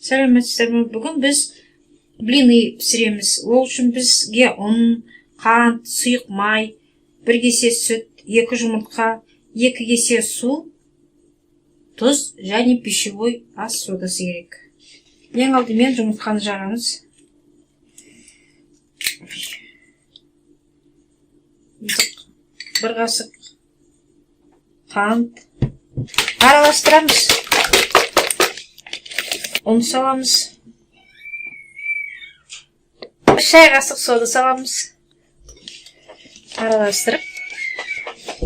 Сәлеметсіздер ме? Бүгін біз блины пісіреміз. Ол үшін бізге ұн, қант, сұйық май, 1 кесе сүт, 2 жұмыртқа, 2 кесе су, тұз және пищевой ас содасы керек. Ең алдымен жұмыртқаны жағамыз. Бір қасық қант араластырамыз. Ұн саламыз. 1 шай қасық сода саламыз. Араластырып,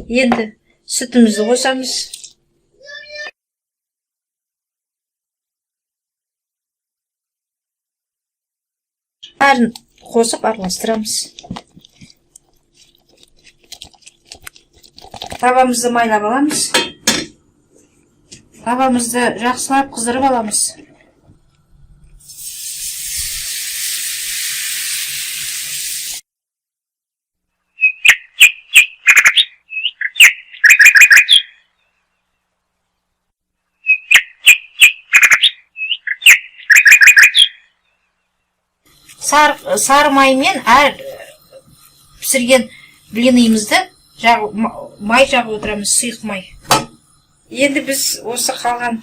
енді сүтімізді қосамыз. Бәрін қосып араластырамыз. Табамызды майлап аламыз. Табамызды жақсылап қыздырып аламыз. Сары маймен әр пісірген блинымызды май жағып отырамыз, сұйық май. Енді біз осы қалған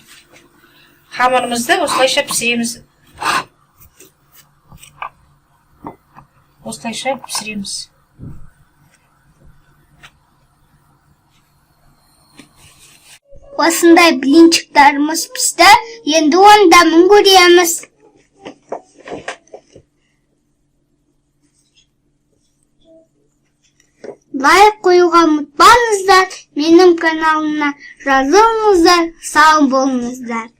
қамырымызды осылайша пісіреміз. Осындай блинчиктарымыз пісті. Енді оның дәмін көреміз. Лайк қоюға ұмытпаңыздар, менің каналыма жазылыңыздар, сау болыңыздар.